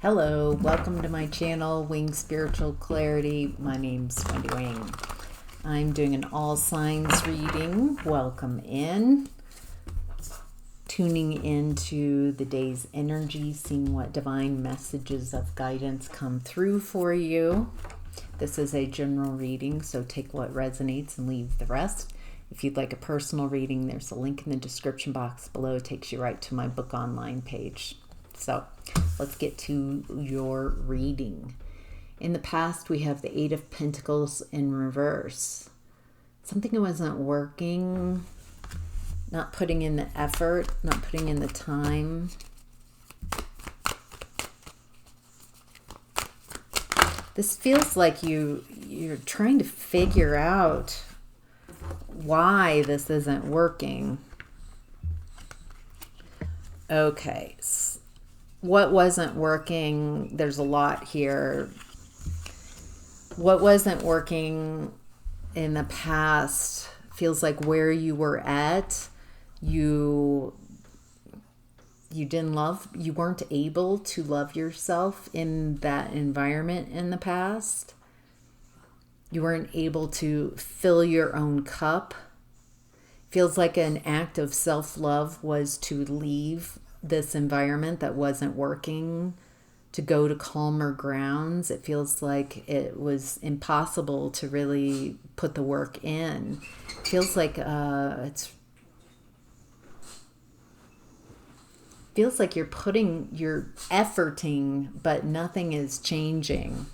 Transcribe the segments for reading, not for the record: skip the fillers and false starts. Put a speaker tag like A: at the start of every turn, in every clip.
A: Hello, welcome to my channel, Wing Spiritual Clarity. My name's Wendy Wing. I'm doing an all signs reading. Welcome in. Tuning into the day's energy, seeing what divine messages of guidance come through for you. This is a general reading, so take what resonates and leave the rest. If you'd like a personal reading, there's a link in the description box below. It takes you right to my book online page. So let's get to your reading. In the past, we have the Eight of Pentacles in reverse. Something wasn't working, not putting in the effort, not putting in the time. This feels like you're trying to figure out why this isn't working. Okay. What wasn't working? There's a lot here. What wasn't working in the past feels like where you were at, you weren't able to love yourself in that environment in the past. You weren't able to fill your own cup. Feels like an act of self-love was to leave this environment that wasn't working, to go to calmer grounds. It feels like it was impossible to really put the work in. It feels like you're efforting, but nothing is changing.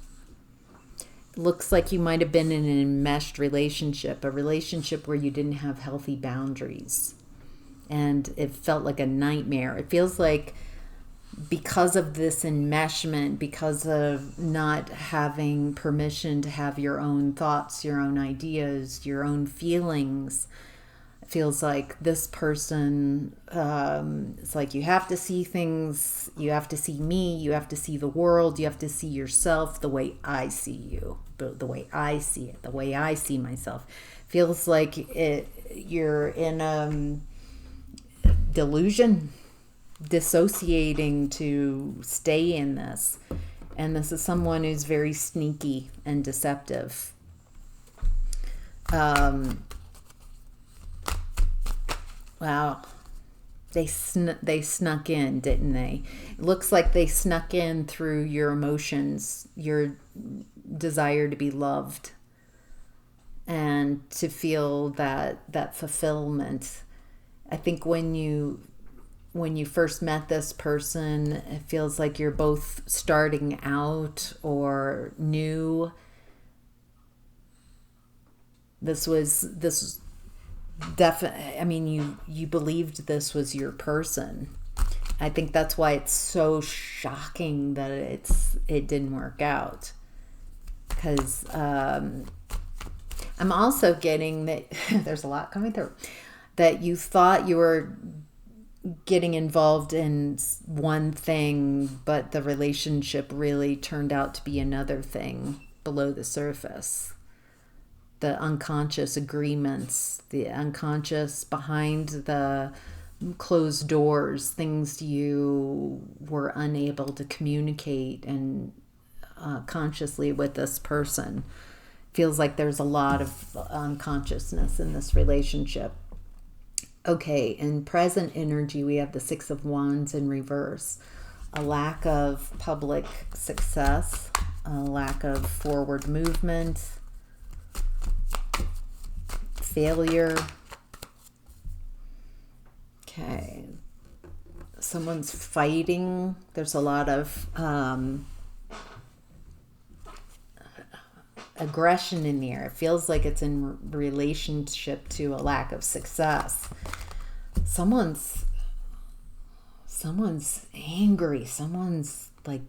A: Looks like you might have been in an enmeshed relationship, a relationship where you didn't have healthy boundaries. And it felt like a nightmare. It feels like because of this enmeshment, because of not having permission to have your own thoughts, your own ideas, your own feelings, it feels like this person, it's like you have to see things, you have to see me, you have to see the world, you have to see yourself the way I see you, the way I see it, the way I see myself. Feels like you're in delusion, dissociating to stay in this. And this is someone who's very sneaky and deceptive. Wow. They snuck in, didn't they? It looks like they snuck in through your emotions, your desire to be loved, and to feel that fulfillment. I think when you first met this person, it feels like you're both starting out or new. This was definitely, I mean, you believed this was your person. I think that's why it's so shocking that it didn't work out. Because I'm also getting that there's a lot coming through. That you thought you were getting involved in one thing, but the relationship really turned out to be another thing below the surface. The unconscious agreements, the unconscious behind the closed doors, things you were unable to communicate and consciously with this person. Feels like there's a lot of unconsciousness in this relationship. Okay, in present energy, we have the Six of Wands in reverse. A lack of public success, a lack of forward movement, failure. Okay, someone's fighting. There's a lot of aggression in the air. It feels like it's in relationship to a lack of success. Someone's angry. Someone's like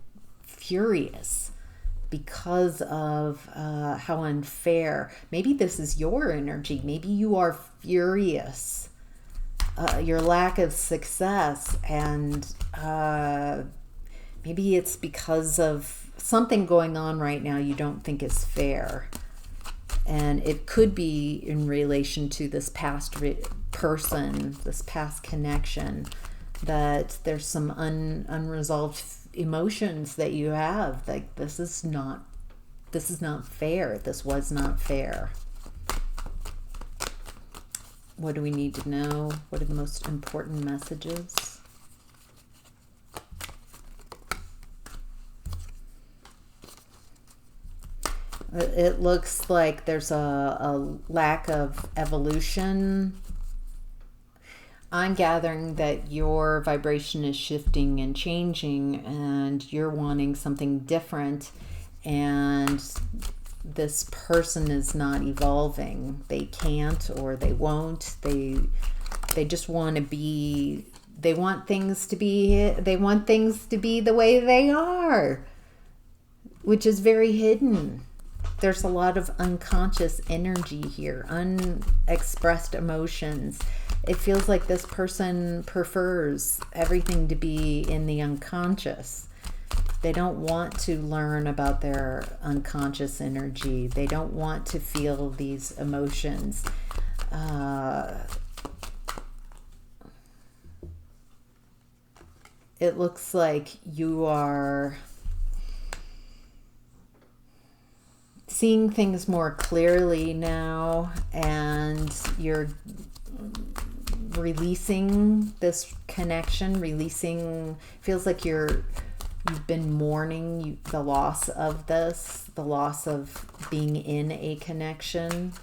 A: furious because of how unfair. Maybe this is your energy. Maybe you are furious. Your lack of success, and maybe it's because of something going on right now you don't think is fair. And it could be in relation to this past person, this past connection, that there's some unresolved emotions that you have. Like, this is not fair. This was not fair. What do we need to know? What are the most important messages? It looks like there's a lack of evolution. I'm gathering that your vibration is shifting and changing, and you're wanting something different, and this person is not evolving. They can't, or they won't. They just want to be, they want things to be the way they are, which is very hidden. There's a lot of unconscious energy here, unexpressed emotions. It feels like this person prefers everything to be in the unconscious. They don't want to learn about their unconscious energy. They don't want to feel these emotions. It looks like you are seeing things more clearly now, and you're releasing this connection, feels like you've been mourning the loss of this, the loss of being in a connection.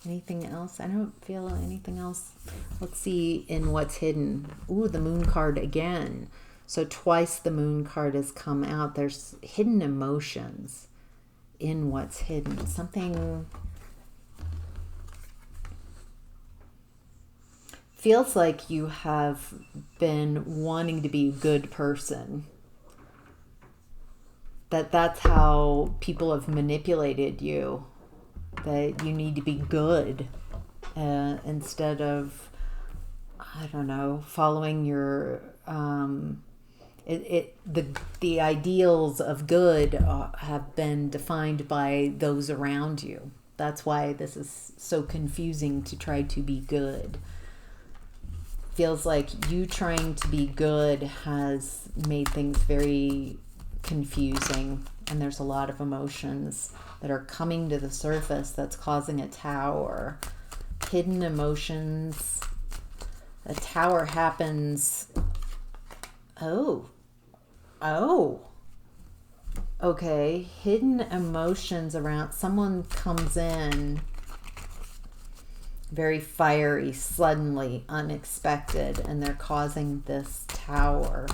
A: Anything else? I don't feel anything else. Let's see in what's hidden. Ooh, the moon card again. So twice the moon card has come out. There's hidden emotions in what's hidden. Something feels like you have been wanting to be a good person. That's how people have manipulated you. That you need to be good instead of, I don't know, following your the ideals of good have been defined by those around you. That's why this is so confusing to try to be good. Feels like you trying to be good has made things very confusing, and there's a lot of emotions that are coming to the surface that's causing a tower. Hidden emotions. A tower happens. Oh. Okay. Hidden emotions around. Someone comes in very fiery, suddenly, unexpected, and they're causing this tower.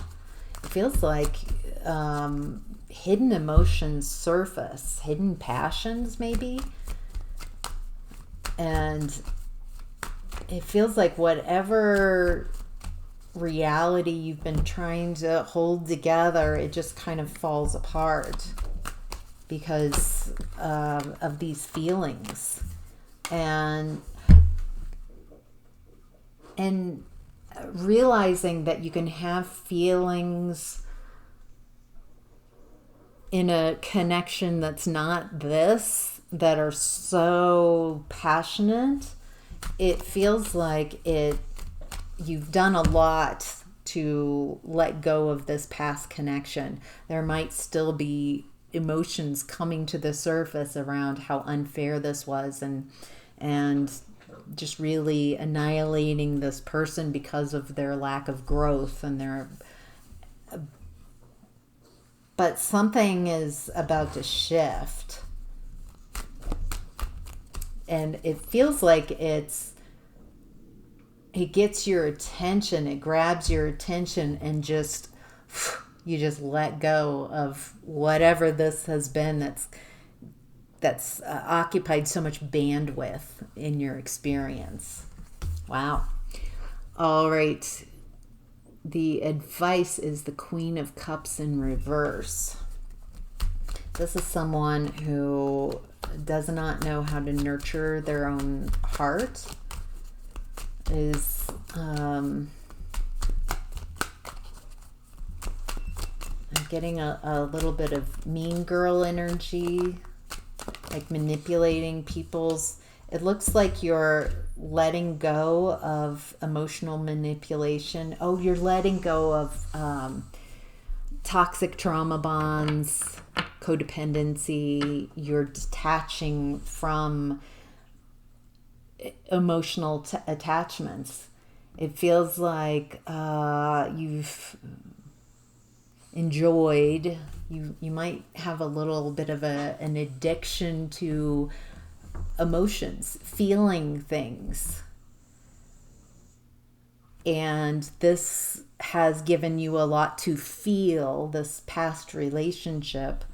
A: It feels like hidden emotions surface, hidden passions maybe, and it feels like whatever reality you've been trying to hold together, it just kind of falls apart because of these feelings, and realizing that you can have feelings in a connection that's not this, that are so passionate. It feels like you've done a lot to let go of this past connection. There might still be emotions coming to the surface around how unfair this was, and just really annihilating this person because of their lack of growth and but something is about to shift, and it feels like it gets your attention, it grabs your attention, and you just let go of whatever this has been that's occupied so much bandwidth in your experience. Wow. All right. The advice is the Queen of Cups in reverse. This is someone who does not know how to nurture their own heart, is I'm getting a little bit of mean girl energy, like manipulating people's It looks like you're letting go of emotional manipulation. Oh, you're letting go of toxic trauma bonds, codependency. You're detaching from emotional attachments. It feels like you've enjoyed, you might have a little bit of an addiction to emotions, feeling things. And this has given you a lot to feel, this past relationship.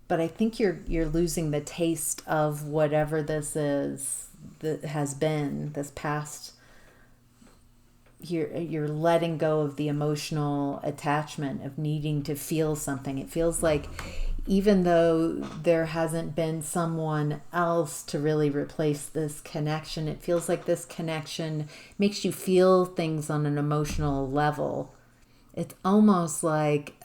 A: But I think you're losing the taste of whatever this is that has been this past. You're letting go of the emotional attachment of needing to feel something. It feels like even though there hasn't been someone else to really replace this connection, it feels like this connection makes you feel things on an emotional level. It's almost like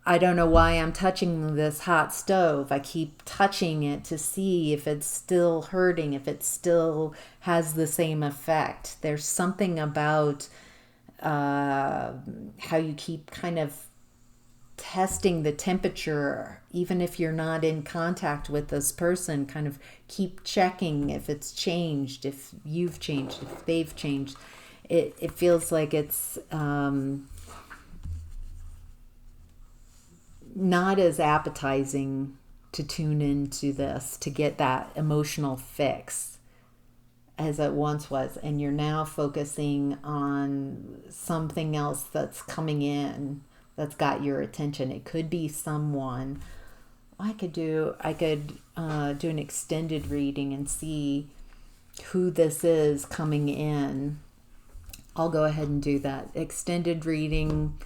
A: I don't know why I'm touching this hot stove. I keep touching it to see if it's still hurting, if it still has the same effect. There's something about how you keep kind of testing the temperature, even if you're not in contact with this person, kind of keep checking if it's changed, if you've changed, if they've changed. It feels like it's not as appetizing to tune into this to get that emotional fix as it once was, and you're now focusing on something else that's coming in that's got your attention. It could be someone. I could do an extended reading and see who this is coming in. I'll go ahead and do that extended reading.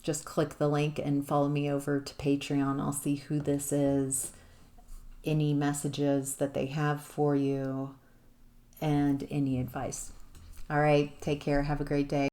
A: Just click the link and follow me over to Patreon. I'll see who this is, any messages that they have for you, and any advice. All right, take care. Have a great day.